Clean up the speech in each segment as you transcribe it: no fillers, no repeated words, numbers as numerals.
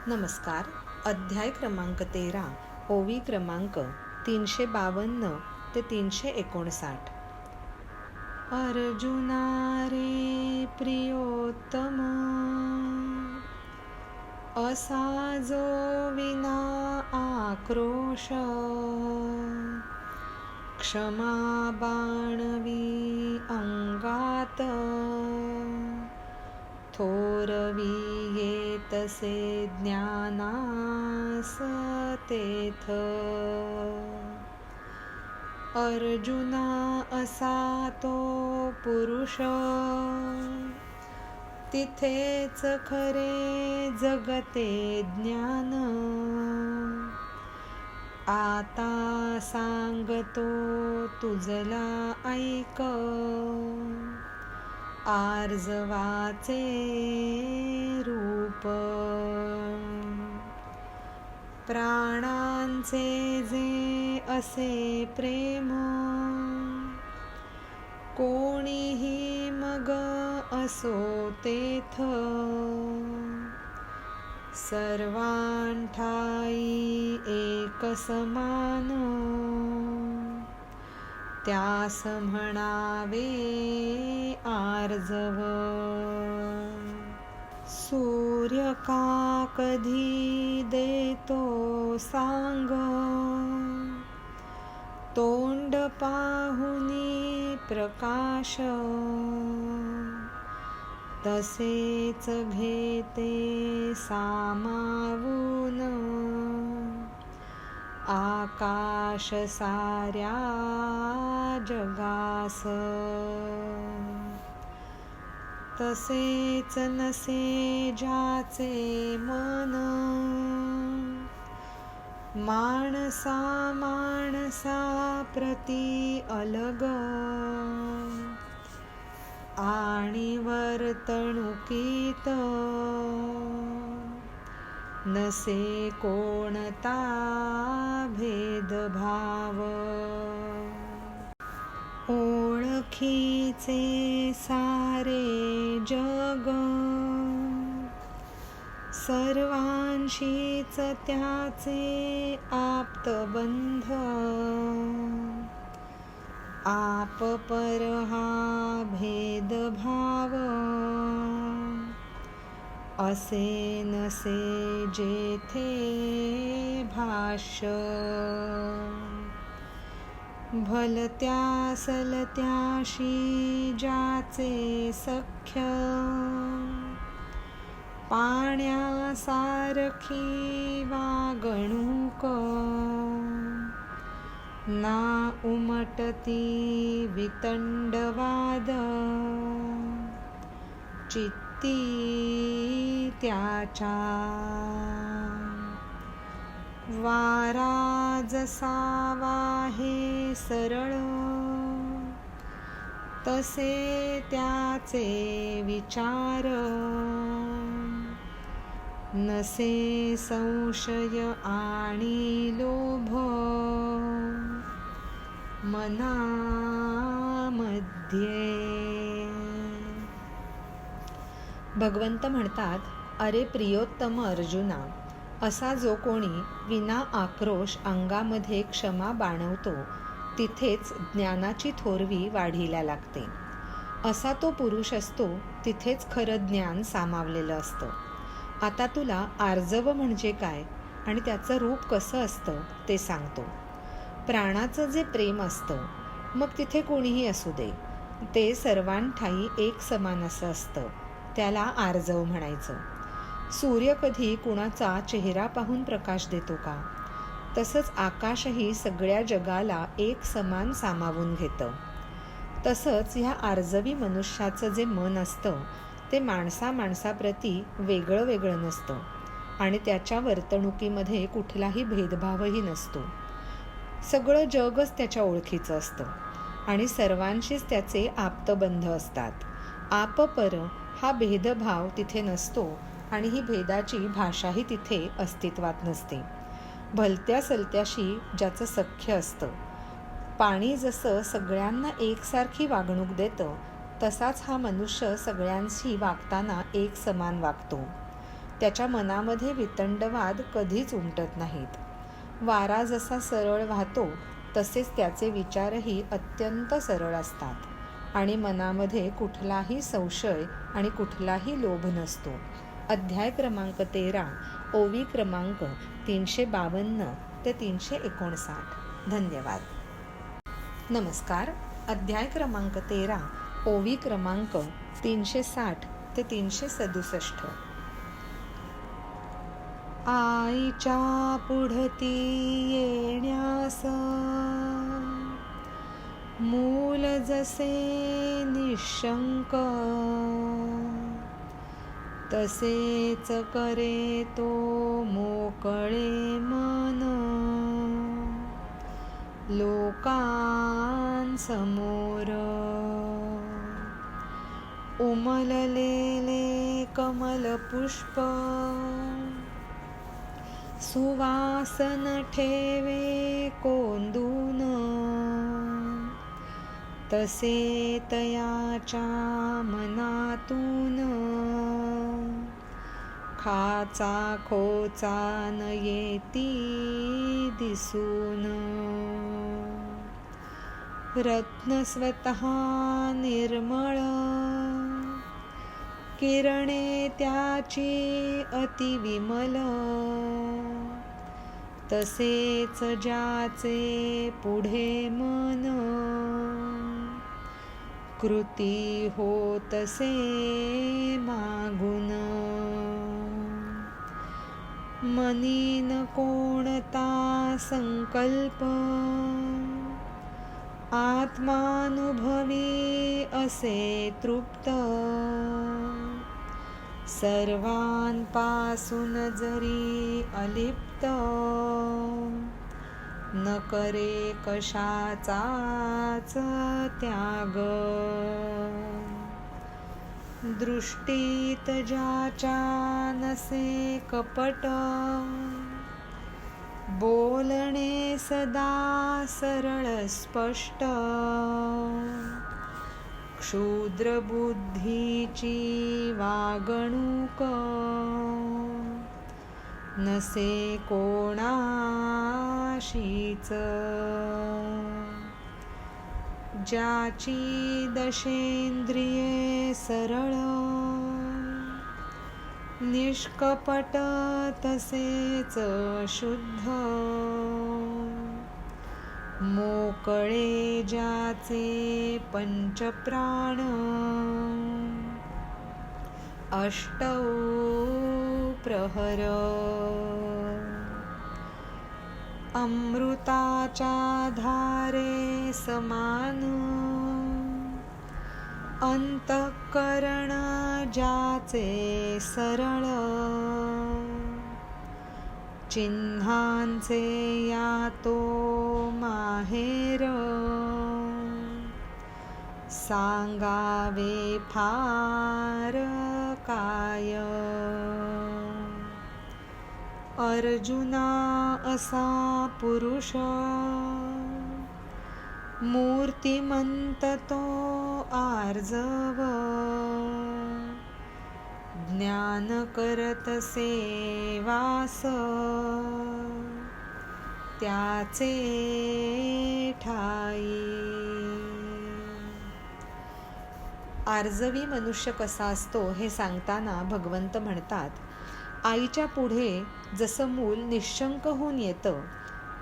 नमस्कार. अध्याय क्रमांक 13, ओवी क्रमांक 352 ते 359. अर्जुना रे प्रियोत्तम, असा जो विना आक्रोश, क्षमा बाणवी अंगात, थोरवी येतसे ज्ञानास तेथ. अर्जुना असा तो पुरुष, तिथेच खरे जगते ज्ञान. आता सांगतो तुझला ऐक, आर्जवाचे रूप. प्राणांचे जे असे प्रेम, कोणीही मग असो तेथ. सर्वांठाई एक समान, त्यास म्हणावे आर्जव. सूर्य का कधी देतो सांग, तोंड पाहुनी प्रकाश. तसेच घेते सामावून, आकाश साऱ्या जगास. तसेच नसे ज्याचे मन, माणसा माणसा प्रति अलग. आणि वर्तणुकीत नसे कोणता भेदभाव. ओळखीचे सारे जग, सर्वांशीच त्याचे आप्तबंध. आप पर हा भेदभाव, असे नसे जेथे भाष्य. भलत्या सलत्याशी ज्याचे सख्य, पाण्यासारखी वागणूक. ना उमटती वितंडवाद, चित्ती त्याच्या. वारा जसा वाहे सरळ, तसे त्याचे विचार. नसे संशय आणि लोभ, मनामध्ये. भगवंत म्हणतात, अरे प्रियोत्तम अर्जुना, असा जो कोणी विना आक्रोश अंगामध्ये क्षमा बाणवतो, तिथेच ज्ञानाची थोरवी वाढीला लागते. असा तो पुरुष असतो, तिथेच खरं ज्ञान सामावलेलं असतं. आता तुला आर्जव म्हणजे काय आणि त्याचं रूप कसं असतं ते सांगतो. प्राणाचं जे प्रेम असतं, मग तिथे कोणीही असू दे, ते सर्वांठाई एक समान असं असतं. त्याला आर्जव म्हणायचं. सूर्य कधी कुणाचा चेहरा पाहून प्रकाश देतो का? तसंच आकाशही सगळ्या जगाला एक समान सामावून घेतं. तसंच ह्या आर्जवी मनुष्याचं जे मन असतं, ते माणसाप्रती वेगळं वेगळं नसतं आणि त्याच्या वर्तणुकीमध्ये कुठलाही भेदभावही नसतो. सगळं जगच त्याच्या ओळखीचं असतं आणि सर्वांशीच त्याचे आप्तबंध असतात. आपपर हा भेदभाव तिथे नसतो आणि ही भेदाची भाषाही तिथे अस्तित्वात नसते. भलत्या सलत्याशी ज्याचं सख्य असतं, पाणी जसं सगळ्यांना एकसारखी वागणूक देतं, तसाच हा मनुष्य सगळ्यांशी वागताना एक समान वागतो. त्याच्या मनामध्ये वितंडवाद कधीच उमटत नाहीत. वारा जसा सरळ वाहतो तसेच त्याचे विचारही अत्यंत सरळ असतात आणि मनामध्ये कुठलाही संशय आणि कुठलाही लोभ नसतो. अध्याय क्रमांक 13, ओवी क्रमांक 352 ते 359. धन्यवाद. नमस्कार. अध्याय क्रमांक 13, ओवी क्रमांक 360 ते 367. आईच्या पुढती येण्यास मूल जसे निशंक, तसेच करे तो मोकळे मन. लोकांसमोर उमललेले कमलपुष्प सुवासन ठेवे कोंदून, तसे तयाच्या मनातून खाचा खोचा न येती दिसून. रत्न स्वतः निर्मळ किरणे त्याची अतिविमल, तसेच ज्याचे पुढे मन कृती होतसे मागून. मनी न कोणता संकल्प आत्मानुभवी असे तृप्त. सर्वांपासून जरी अलिप्त न करे कशाचाच त्याग. दृष्टीत ज्याच्या नसे कपट बोलणे सदा सरळ स्पष्ट. क्षुद्र बुद्धीची वागणूक नसे कोणाशीच. ज्याची दशेंद्रिये सरळ निष्कपट तसेच शुद्ध. मोकळे ज्याचे पंचप्राण अष्टौ प्रहर. अमृताच्या धारे समान अंतःकरण ज्याचे सरळ. चिन्हांचे या तो माहेर सांगावे फार काय. अर्जुना असा पुरुष मूर्तिमंत तो आर्जव. ज्ञान करत सेवास त्याचे ठाई. आर्जवी मनुष्य कसा असतो हे सांगताना भगवंत म्हणतात, आईच्या पुढे जसं मूल निशंक होऊन येतं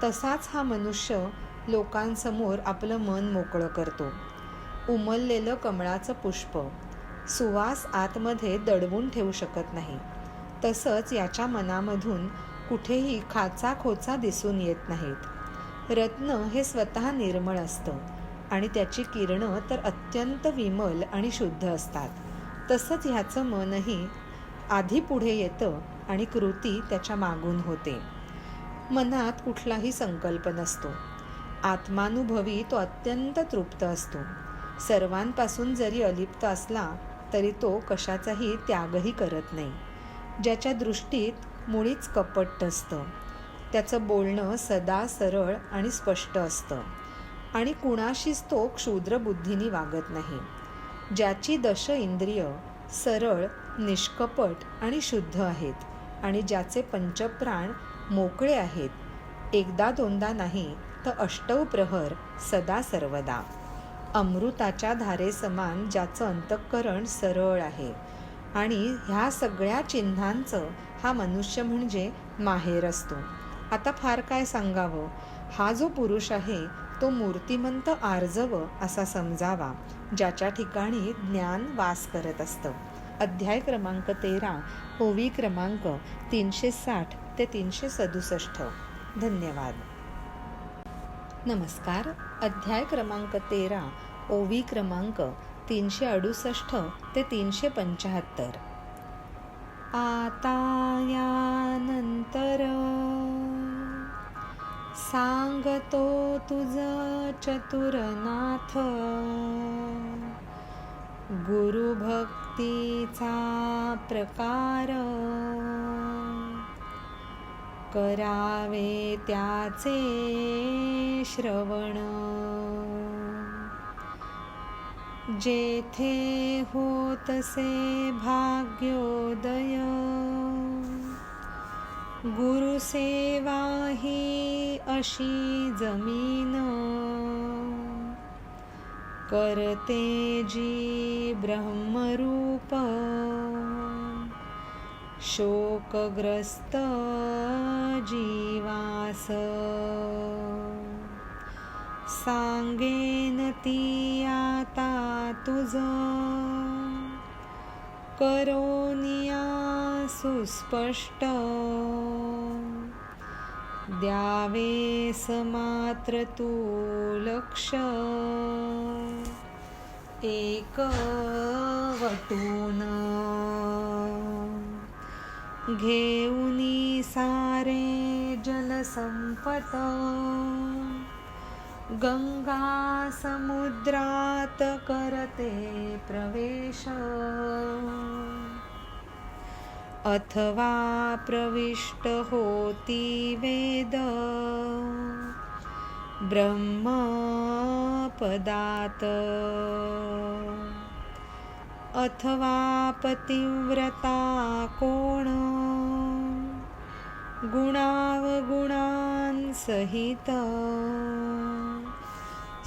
तसाच हा मनुष्य लोकांसमोर आपलं मन मोकळं करतो. उमललेलं कमळाचं पुष्प सुवास आतमध्ये दडवून ठेवू शकत नाही, तसंच याच्या मनामधून कुठेही खाचा खोचा दिसून येत नाहीत. रत्न हे स्वतः निर्मळ असतं आणि त्याची किरणं तर अत्यंत विमल आणि शुद्ध असतात. तसंच ह्याचं मनही आधी पुढे येतं आणि कृती त्याच्या मागून होते. मनात कुठलाही संकल्प नसतो. आत्मानुभवी तो अत्यंत तृप्त असतो. सर्वांपासून जरी अलिप्त असला तरी तो कशाचाही त्यागही करत नाही. ज्याच्या दृष्टीत मुळीच कपट नसतं. त्याचं बोलणं सदा सरळ आणि स्पष्ट असतं आणि कुणाशीच तो क्षुद्र बुद्धीने वागत नाही. ज्याची दश इंद्रिय सरळ, निष्कपट आणि शुद्ध आहेत आणि ज्याचे पंचप्राण मोकळे आहेत, एकदा दोनदा नाही तर अष्टौ प्रहर सदा सर्वदा. अमृताच्या धारेसमान ज्याचं अंतःकरण सरळ आहे आणि ह्या सगळ्या चिन्हांचं हा मनुष्य म्हणजे माहेर असतो. आता फार काय सांगावं. हा जो पुरुष आहे तो मूर्तिमंत आर्जव असा समजावा, ज्याच्या ठिकाणी ज्ञान वास करत असतं. अध्याय क्रमांक 13, ओवी क्रमांक 360 ते 367. धन्यवाद. नमस्कार. अध्याय क्रमांक 13, ओवी क्रमांक 368 ते 375. आता यानंतर सांगतो तुझ चतुरनाथ, गुरुभक्तीचा प्रकार, करावे त्याचे श्रवण. जेथे होतसे भाग्योदय, गुरुसेवा ही अशी जमीन, करते जी ब्रह्मरूप, शोकग्रस्त जीवास. सांगेन ती आता तुझ, करोनिया सुस्पष्ट. द्यावेस मात्र तू लक्ष, एक वटून. घेऊनी सारे जलसंपत, गंगा समुद्रात करते प्रवेश. अथवा प्रविष्ट होती वेद, ब्रह्मपदात. अथवा पतिव्रता कोण, गुणावगुणांसहित.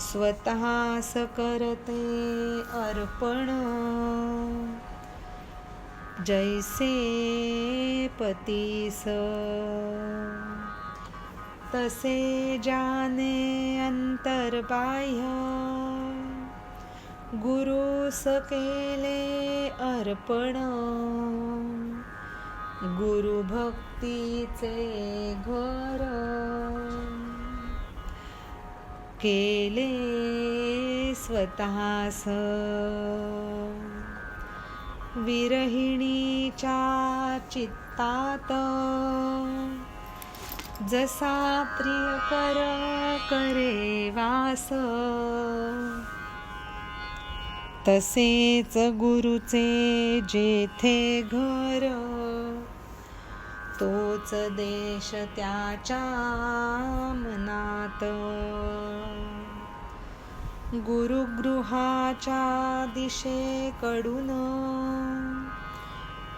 स्वतःस करते अर्पण, जैसे पतीस. तसे जाने अंतर्बाह्य, गुरुस केले अर्पण. गुरुभक्तीचे घर, केले स्वतःस. विरहिणीच्या चित्तात, जसा प्रियकर करे वास. तसेच गुरुचे जेथे घर, तोच देश त्याच्या मनात. गुरुगृहाच्या दिशेकडून,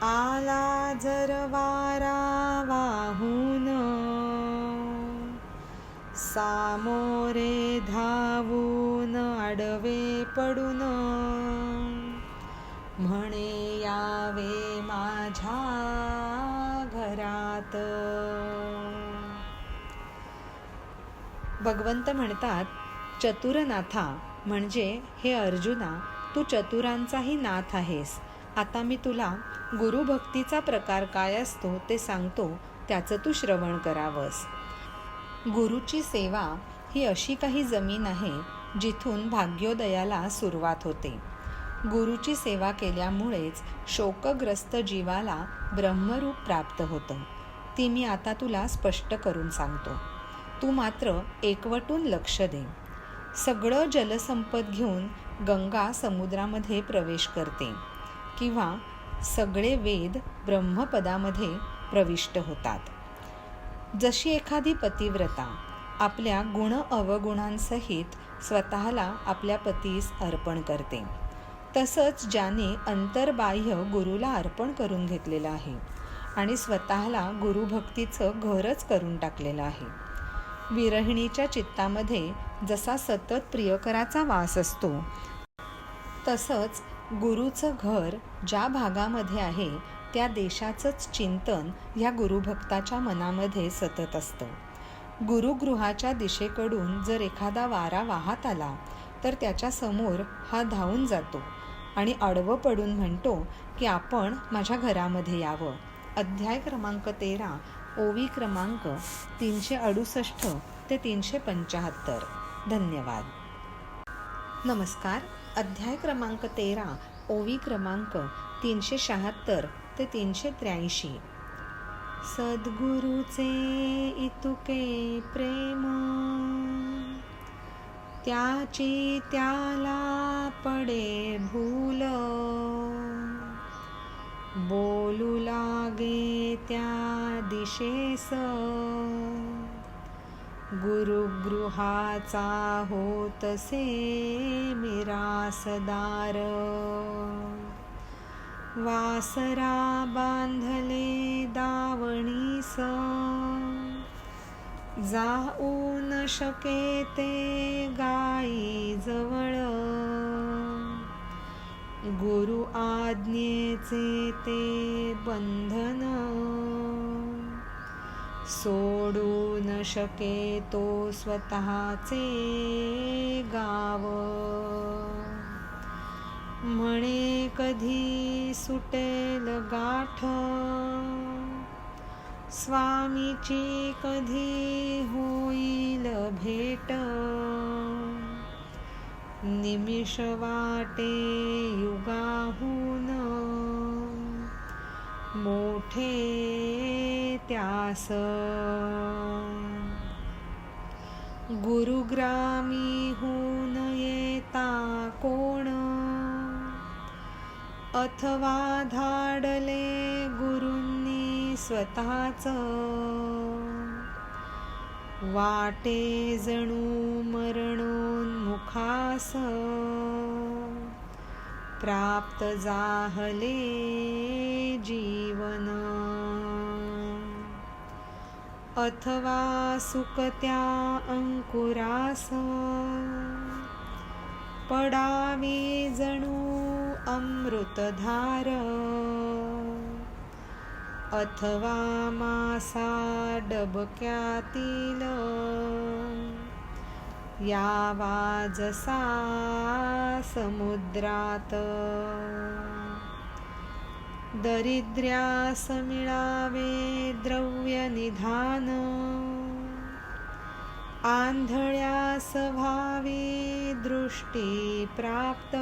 आला जर वारा वाहून. सामोरे धावून आडवे पडून, म्हणे यावे माझ्या घरात. भगवंत म्हणतात, चतुरनाथा म्हणजे हे अर्जुना, तू चतुरांचाही नाथ आहेस. आता मी तुला गुरुभक्तीचा प्रकार काय असतो ते सांगतो, त्याचं तू श्रवण करावंस. गुरुची सेवा ही अशी काही जमीन आहे जिथून भाग्योदयाला सुरुवात होते. गुरुची सेवा केल्यामुळेच शोकग्रस्त जीवाला ब्रह्मरूप प्राप्त होतं. ती मी आता तुला स्पष्ट करून सांगतो. तू मात्र एकवटून लक्ष दे. सगळं जलसंपद घेऊन गंगा समुद्रामध्ये प्रवेश करते किंवा सगळे वेद ब्रह्मपदामध्ये प्रविष्ट होतात. जशी एखादी पतिव्रता आपल्या गुण अवगुणांसहित स्वतःला आपल्या पतीस अर्पण करते, तसंच ज्याने अंतर्बाह्य गुरुला अर्पण करून घेतलेलं आहे आणि स्वतःला गुरुभक्तीचं घरच करून टाकलेलं आहे. विरहिणीच्या चित्तामध्ये जसा सतत प्रियकराचा वास असतो, तसंच गुरुचं घर ज्या भागामध्ये आहे त्या देशाचंच चिंतन ह्या गुरुभक्ताच्या मनामध्ये सतत असतं. गुरुगृहाच्या दिशेकडून जर एखादा वारा वाहत आला तर त्याच्या समोर हा धावून जातो आणि आडवं पडून म्हणतो की आपण माझ्या घरामध्ये यावं. अध्याय क्रमांक 13, ओवी क्रमांक 368 ते 375. धन्यवाद. नमस्कार. अध्याय क्रमांक 13, ओवी क्रमांक 376 ते 383. सद्गुरूचे इतुके प्रेम, त्याची त्याला पडे भूल. बोलू लागे त्या दिशेस, गुरुगृहाचा होतसे मिरासदार. वासरा बांधले दावणीस, जाऊ न शके ते गाई जवळ. गुरु आज्ञेचे ते बंधन, सोडू न शके तो स्वतःचे गाव. म्हणे कधी सुटेल गाठ, स्वामीची कधी होईल भेट. निमिष वाटे युगाहून, मोठे त्यास. गुरुग्रामी होऊन येता कोण, अथवा धाडले गुरूंनी स्वतःच. वाटे जणू मरणोन्मुखास, प्राप्त जाहले जीवन. अथवा सुकत्या अंकुरास, पडावी जणू अमृतधार. अथवा मासा डबक्यातील, यावा जसा समुद्रात. दरिद्र्यास मिळावे द्रव्य निधान, आंधळ्यास व्हावी दृष्टी प्राप्त.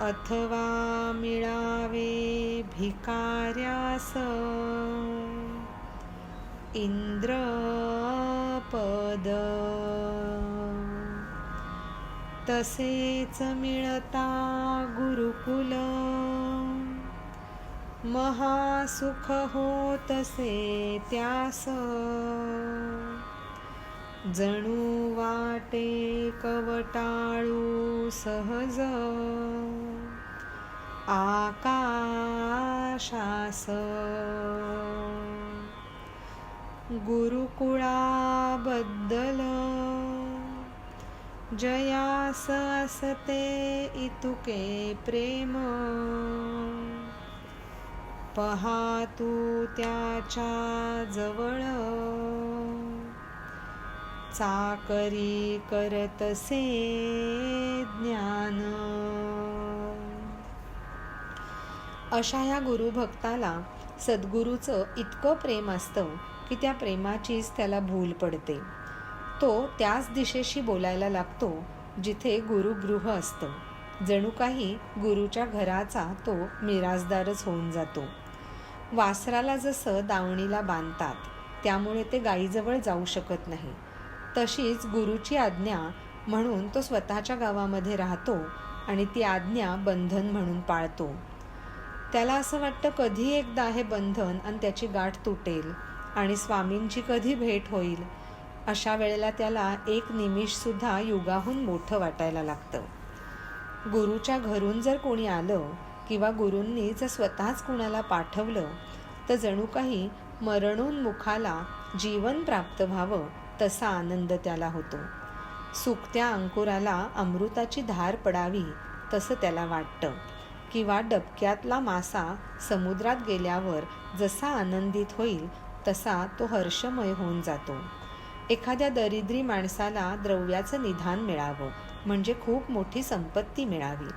अथवा मिळावे भिकाऱ्यास इंद्रपद. तसेच मिळता गुरुकुल, महासुख होतसे त्यास. जणू वाटे कवटाळू सहज, आकाशास. गुरुकुळाबद्दल जयास असते इतुके प्रेम. पहा तू त्याच्या जवळ, चाकरी करतसे ज्ञान. अशा ह्या गुरुभक्ताला सद्गुरूचं इतकं प्रेम असतं की त्या प्रेमाचीच त्याला भूल पडते. तो त्याच दिशेशी बोलायला लागतो जिथे गुरुगृह असतं. जणू काही गुरुच्या घराचा तो मिरासदारच होऊन जातो. वासराला जसं दावणीला बांधतात त्यामुळे ते गायीजवळ जाऊ शकत नाही, तशीच गुरुची आज्ञा म्हणून तो स्वतःच्या गावामध्ये राहतो आणि ती आज्ञा बंधन म्हणून पाळतो. त्याला असं वाटतं कधी एकदा हे बंधन आणि त्याची गाठ तुटेल आणि स्वामींची कधी भेट होईल. अशा वेळेला त्याला एक निमिषसुद्धा युगाहून मोठं वाटायला लागतं. गुरुच्या घरून जर कोणी आलं किंवा गुरूंनी जर स्वतःच कुणाला पाठवलं तर जणू काही मरणोन्मुखाला जीवन प्राप्त व्हावं तसा आनंद त्याला होतो. सुकत्या अंकुराला अमृताची धार पडावी तसं त्याला वाटतं. किंवा डबक्यातला मासा समुद्रात गेल्यावर जसा आनंदित होईल तसा तो हर्षमय होऊन जातो. एखाद्या दरिद्री माणसाला द्रव्याचं निधान मिळावं म्हणजे खूप मोठी संपत्ती मिळावी,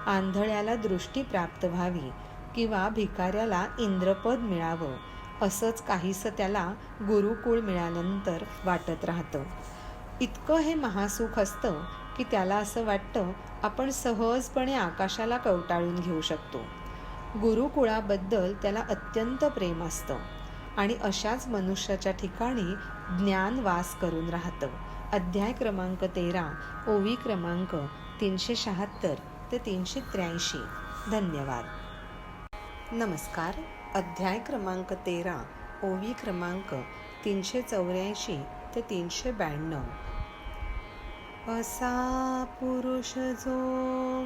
आंधळ्याला दृष्टी प्राप्त व्हावी किंवा भिकाऱ्याला इंद्रपद मिळावं असंच काहीसं त्याला गुरुकुळ मिळाल्यानंतर वाटत राहतं. इतकं हे महासुख असतं की त्याला असं वाटतं आपण सहजपणे आकाशाला कवटाळून घेऊ शकतो. गुरुकुळाबद्दल त्याला अत्यंत प्रेम असतं आणि अशाच मनुष्याच्या ठिकाणी ज्ञान वास करून राहतं. अध्याय क्रमांक 13, ओवी क्रमांक 376 ते 383. धन्यवाद. नमस्कार. अध्याय क्रमांक 13, ओवी क्रमांक 384 ते 392. असा पुरुष जो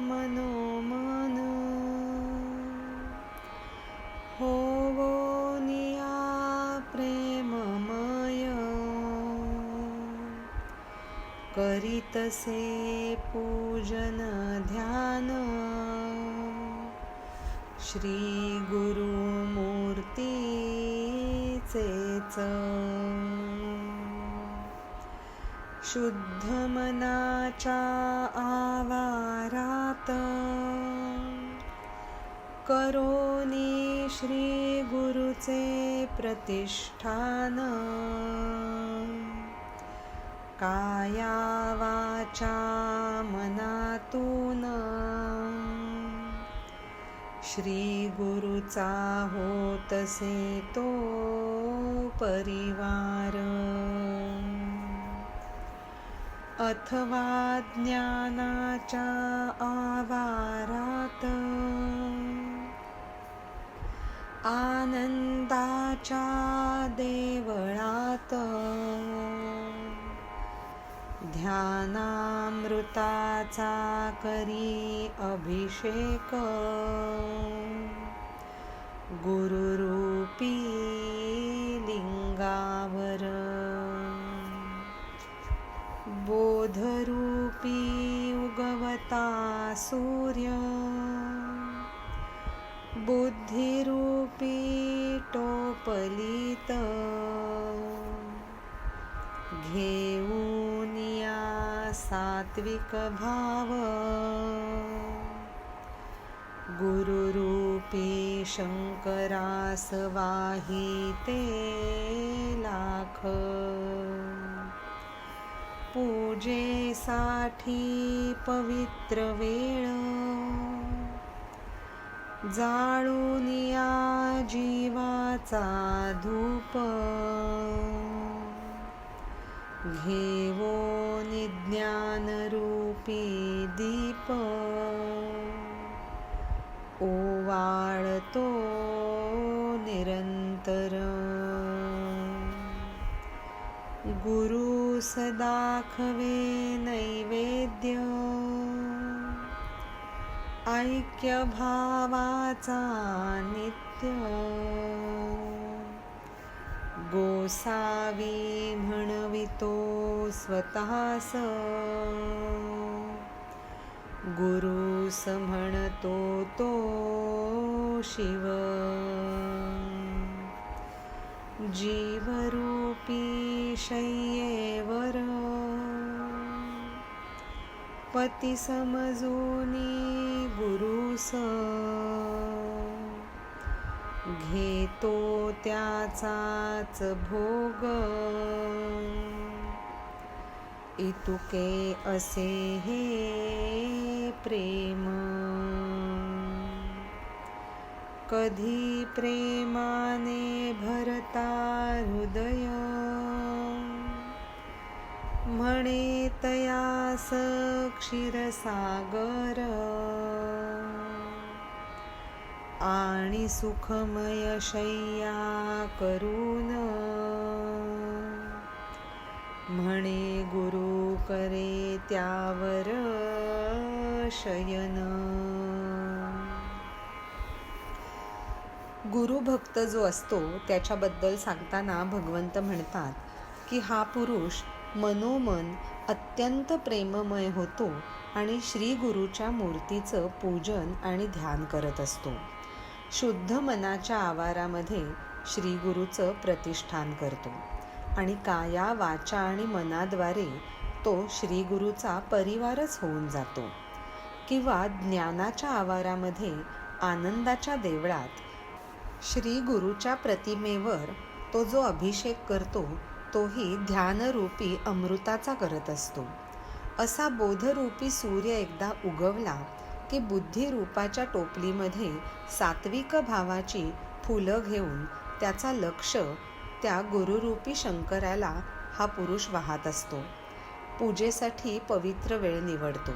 मनोमन होवो निया प्रेममय, करीतसे पूजन ध्यान श्री गुरुमूर्तीचेच. शुद्ध मनाच्या आवारात करोनी श्री गुरुचे प्रतिष्ठान, काया वाचा मनातून श्री गुरुचा होतसे तो परिवार. अथवा ज्ञानाच्या आवारात आनंदाच्या देवळात ध्यानामृताचा करी अभिषेक, गुरुरूपी लिंगावर बोधरूपी उगवता सूर्य, बुद्धिरूपी टोपलीत घेऊन या सात्विक भाव, गुरुरूपी शंकरास वाहिते लाख, पूजेसाठी पवित्र वेळ जाळून या जीवाचा धूप, घेवोन ज्ञानरूपी दीप, ओवाळतो निरंतर. गुरु सदाखवे नैवेद्य, ऐक्य भावाचा नित्य, गोसावी म्हणवितो स्वतःस, गुरुस म्हणतो तो शिव. जीवरूपी शय्येवर पती समजूनी गुरुस, घेतो त्याचाच भोग, इतुके असे हे प्रेम. कधी प्रेमाने भरता हृदय, म्हणे तयास क्षीरसागर, आणि सुखमय शय्या करून म्हणे गुरु करे त्यावर शयन. गुरुभक्त जो असतो त्याच्याबद्दल सांगताना भगवंत म्हणतात की हा पुरुष मनोमन अत्यंत प्रेममय होतो आणि श्री गुरुच्या मूर्तीचं पूजन आणि ध्यान करत असतो. शुद्ध मनाच्या आवारामध्ये श्री गुरुचं प्रतिष्ठान करतो आणि काया वाचा आणि मनाद्वारे तो श्री गुरुचा परिवारच होऊन जातो. किंवा ज्ञानाच्या आवारामध्ये आनंदाच्या देवळात श्री गुरुच्या प्रतिमेवर तो जो अभिषेक करतो तोही ध्यानरूपी अमृताचा करत असतो. असा बोधरूपी सूर्य एकदा उगवला की बुद्धिरूपाच्या टोपलीमध्ये सात्विक भावाची फुलं घेऊन त्याचा लक्ष त्या गुरुरूपी शंकराला हा पुरुष वाहत असतो. पूजेसाठी पवित्र वेळ निवडतो.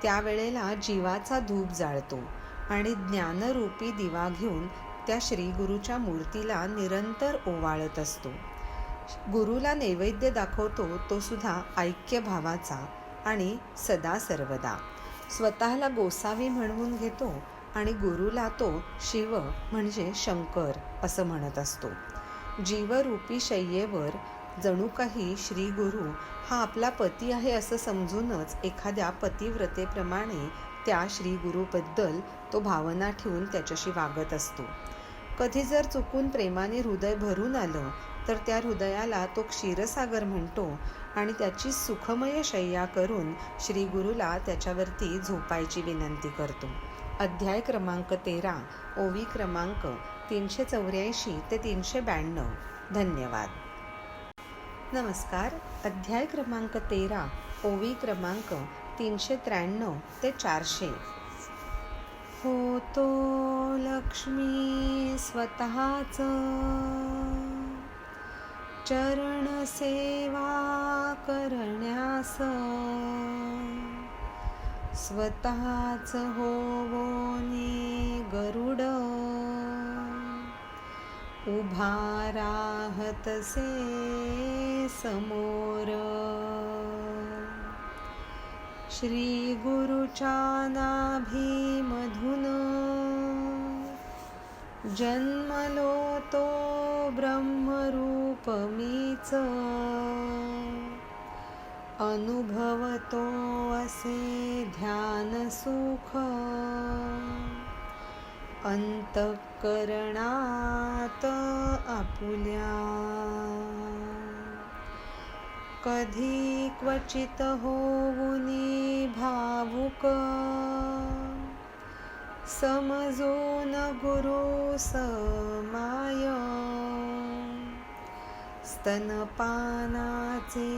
त्यावेळेला जीवाचा धूप जाळतो आणि ज्ञानरूपी दिवा घेऊन त्या श्रीगुरूच्या मूर्तीला निरंतर ओवाळत असतो. गुरुला नैवेद्य दाखवतो तो सुद्धा ऐक्य भावाचा आणि सदा सर्वदा. स्वतःला गोसावी म्हणवून घेतो आणि गुरुला तो शिव म्हणजे शंकर असं म्हणत असतो. जीवरूपी शय्येवर जणू काही श्री गुरु हा आपला पती आहे असं समजूनच एखाद्या पतिव्रतेप्रमाणे त्या श्री गुरुबद्दल तो भावना ठेवून त्याच्याशी वागत असतो. कधी जर चुकून प्रेमाने हृदय भरून आलं तर त्या हृदयाला तो क्षीरसागर म्हणतो आणि त्याची सुखमय शय्या करून श्री गुरुला त्याच्यावरती झोपायची विनंती करतो. अध्याय क्रमांक 13, ओवी क्रमांक 384 ते 392. धन्यवाद. नमस्कार. अध्याय क्रमांक 13, ओवी क्रमांक 393 ते 400. होतो लक्ष्मी स्वतःच चरण सेवा करण्यास, स्वतःच होवोनी गरुड उभा राहतसे समोर. श्री गुरुच्या नाभीमधून जन्मलो तो ब्रह्मरूप मीच, अनुभवतो असे ध्यान सुख अंतःकरणात आपुल्या. कधी क्वचित होऊनी भावुक समजून गुरु समाय, स्तनपानाचे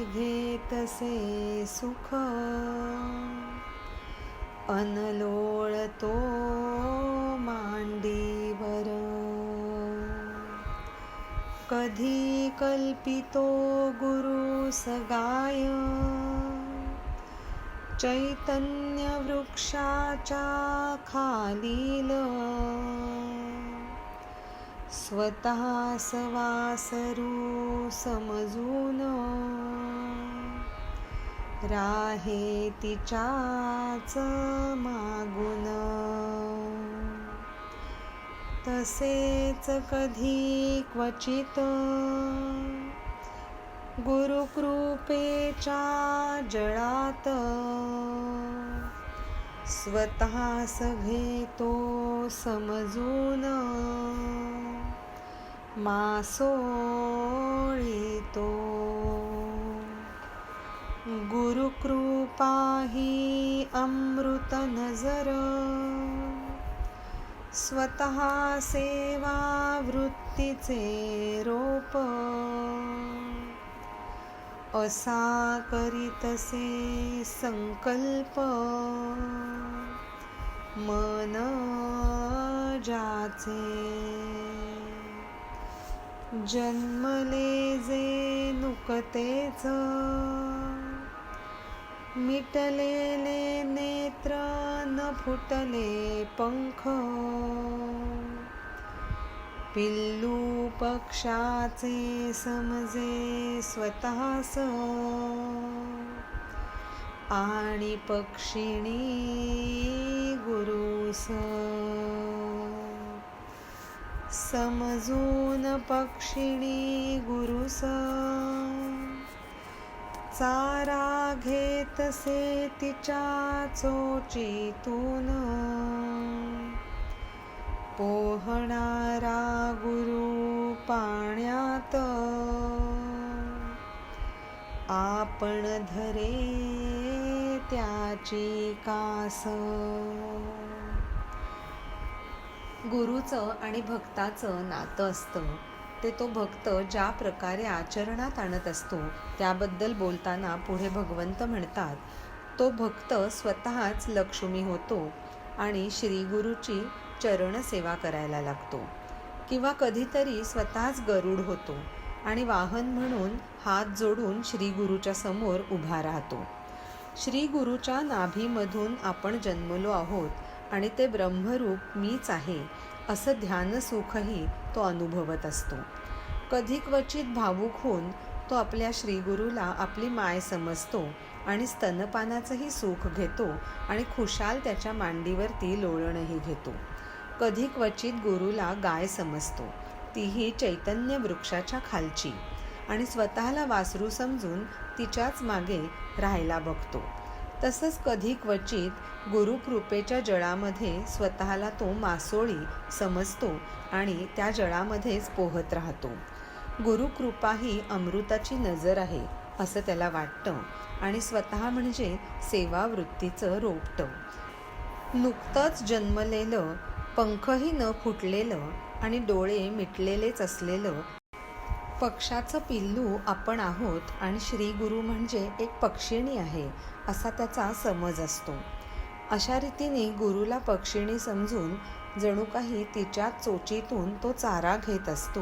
घेतसे सुख अनलोळतो मांडीवर. कधी कल्पितो गुरु सगाय चैतन्य वृक्षाच्या खालील, स्वतः सवासरू समजून राहे तिच्याच मागून. तसेच कधी क्वचित गुरुकृपेच्या जळात, स्वतःस घेतो समजून मासोळीतो. गुरुकृपा ही अमृत नजर, स्वतः सेवा वृत्तीचे रोप. असा करीतसे संकल्प मन जाचे. जन्मले जे नुकतेच मिटलेले नेत्र न फुटले पंख. पिल्लू पक्षाचे समजे स्वतःस आणि पक्षिणी गुरुस. समजून पक्षिणी गुरुस चारा घेतसे तिच्या चोचीतून पोहणारा गुरु पाण्यात आपण धरे त्याची कास. गुरुचं आणि भक्ताचं नातं असतं ते तो भक्त ज्या प्रकारे आचरणात आणत असतो त्याबद्दल बोलताना पुढे भगवंत म्हणतात, तो भक्त स्वतःच लक्ष्मी होतो आणि श्रीगुरूची चरणसेवा करायला लागतो, किंवा कधीतरी स्वतःच गरुड होतो आणि वाहन म्हणून हात जोडून श्रीगुरूच्या समोर उभा राहतो. श्रीगुरूच्या नाभीमधून आपण जन्मलो आहोत आणि ते ब्रह्मरूप मीच आहे असं ध्यानसुखही तो अनुभवत असतो. कधी क्वचित भावूक होऊन तो आपल्या श्रीगुरूला आपली माय समजतो आणि स्तनपानाचंही सुख घेतो आणि खुशाल त्याच्या मांडीवरती लोळणही घेतो. कधी क्वचित गुरूला गाय समजतो, तीही चैतन्य वृक्षाच्या खालची, आणि स्वतःला वासरू समजून तिच्याच मागे राहायला बघतो. तसंच कधी क्वचित गुरुकृपेच्या जळामध्ये स्वतःला तो मासोळी समजतो आणि त्या जळामध्येच पोहत राहतो. गुरुकृपा ही अमृताची नजर आहे असं त्याला वाटतं आणि स्वतः म्हणजे सेवावृत्तीचं रोपटं. नुकतंच जन्मलेलं, पंखही न फुटलेलं आणि डोळे मिटलेलेच असलेलं पक्षाचं पिल्लू आपण आहोत आणि श्रीगुरू म्हणजे एक पक्षिणी आहे असा त्याचा समज असतो. अशा रीतीने गुरुला पक्षिणी समजून जणू काही तिच्या चोचीतून तो चारा घेत असतो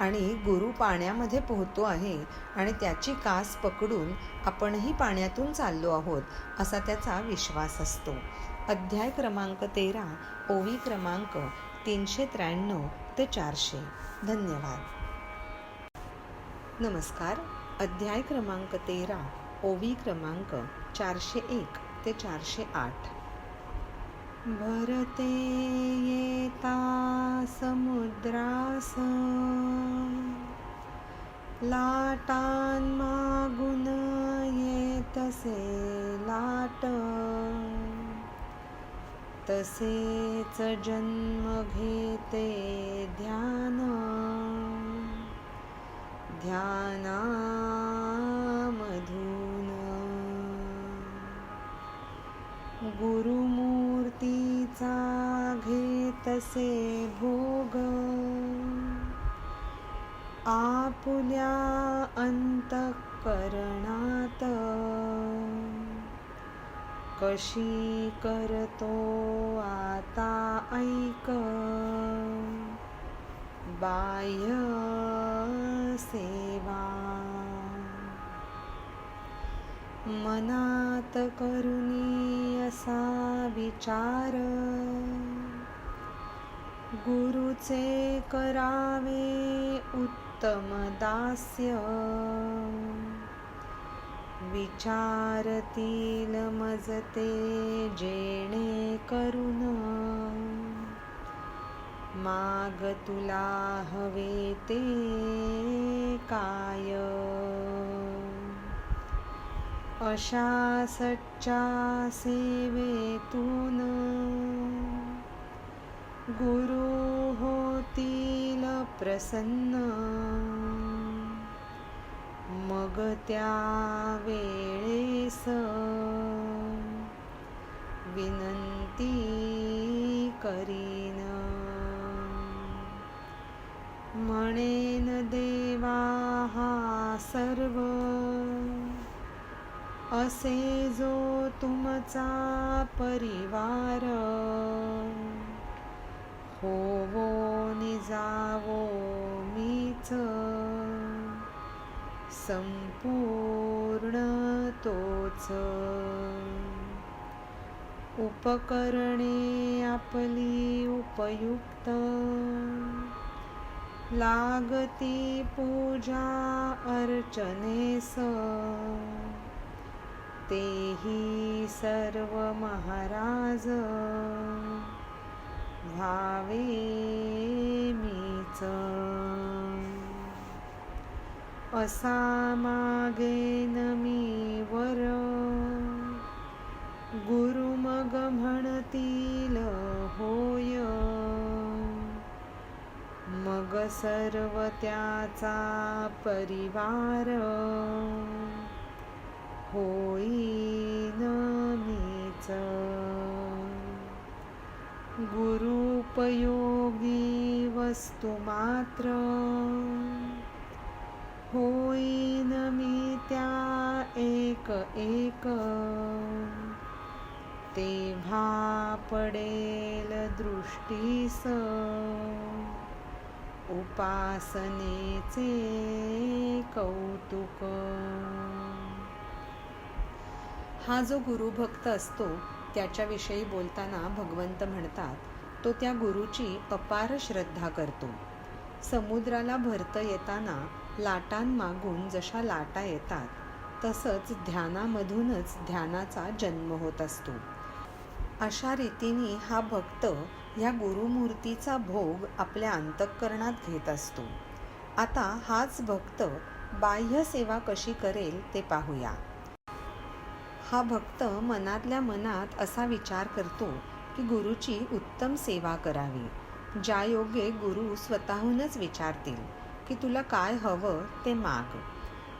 आणि गुरु पाण्यामध्ये पोहतो आहे आणि त्याची कास पकडून आपणही पाण्यातून चाललो आहोत असा त्याचा विश्वास असतो. अध्याय क्रमांक 13, ओवी क्रमांक 393 ते 400. धन्यवाद. नमस्कार. अध्याय क्रमांक 13, ओवी क्रमांक 401 ते 408. भरते येता समुद्रास लाटान मागून येतसे लाट, तसेच जन्म घेते ध्यान, ध्यानामधून गुरुमूर्तीचा घेतसे भोग, आपुल्या अंतःकरणात कशी करतो आता ऐक, बाह्य सेवा. मनात करुणी असा विचार, गुरुचे करावे उत्तम दास्य, विचारतील मजते जेणे करून, माग तुला हवे ते काय. अशा सच्चा सेवेतून गुरु होतील प्रसन्न, मग त्या वेळेस विनंती करीन, म्हणेन देवा हा सर्व असे जो तुमचा परिवार, होवो निजावो मीच संपूर्ण तोच. उपकरणे आपली उपयुक्त, लागती पूजा अर्चनेस, तेही सर्व महाराज व्हावे मी मीच. असा मागेन मी वर, गुरु मग म्हणतील होय. मग सर्व त्याचा परिवार, होईन मीच. गुरुपयोगी वस्तू मात्र, होईन मी त्या एक एक. तेव्हा पडेल दृष्टीस, उपासनेचे कौतुक. हा जो गुरुभक्त असतो त्याच्याविषयी बोलताना भगवंत म्हणतात, तो त्या गुरुची अपार श्रद्धा करतो. समुद्राला भरतं येताना लाटांमागून जशा लाटा येतात, तसंच ध्यानामधूनच ध्यानाचा जन्म होत असतो. अशा रीतीने हा भक्त ह्या गुरुमूर्तीचा भोग आपल्या अंतःकरणात घेत असतो. आता हाच भक्त बाह्य सेवा कशी करेल ते पाहूया. हा भक्त मनातल्या मनात असा विचार करतो की गुरुची उत्तम सेवा करावी. ज्यायोगे गुरु स्वतःहूनच विचारतील की तुला काय हवं ते माग.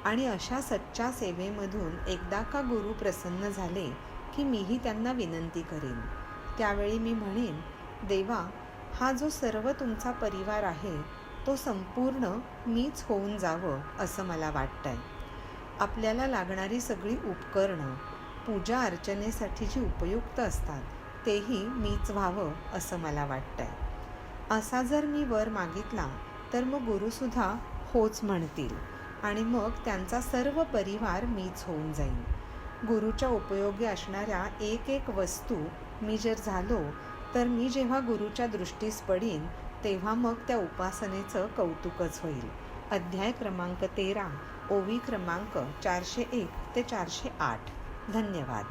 आणि अशा सच्च्या सेवेमधून एकदा का गुरु प्रसन्न झाले की मीही त्यांना विनंती करेन. त्यावेळी मी म्हणेन, देवा, हा जो सर्व तुमचा परिवार आहे तो संपूर्ण मीच होऊन जावं असं मला वाटतंय. आपल्याला लागणारी सगळी उपकरणं पूजा अर्चनेसाठी जी उपयुक्त असतात तेही मीच व्हावं असं मला वाटतंय. असा जर मी वर मागितला तर मग गुरुसुद्धा होच म्हणतील आणि मग त्यांचा सर्व परिवार मीच होऊन जाईन. गुरुच्या उपयोगी असणाऱ्या एक एक वस्तू मी जर झालो तर मी जेव्हा गुरुच्या दृष्टीस पडीन तेव्हा मग त्या उपासनेचं कौतुकच होईल. अध्याय क्रमांक 13, ओवी क्रमांक 401 ते 408. धन्यवाद.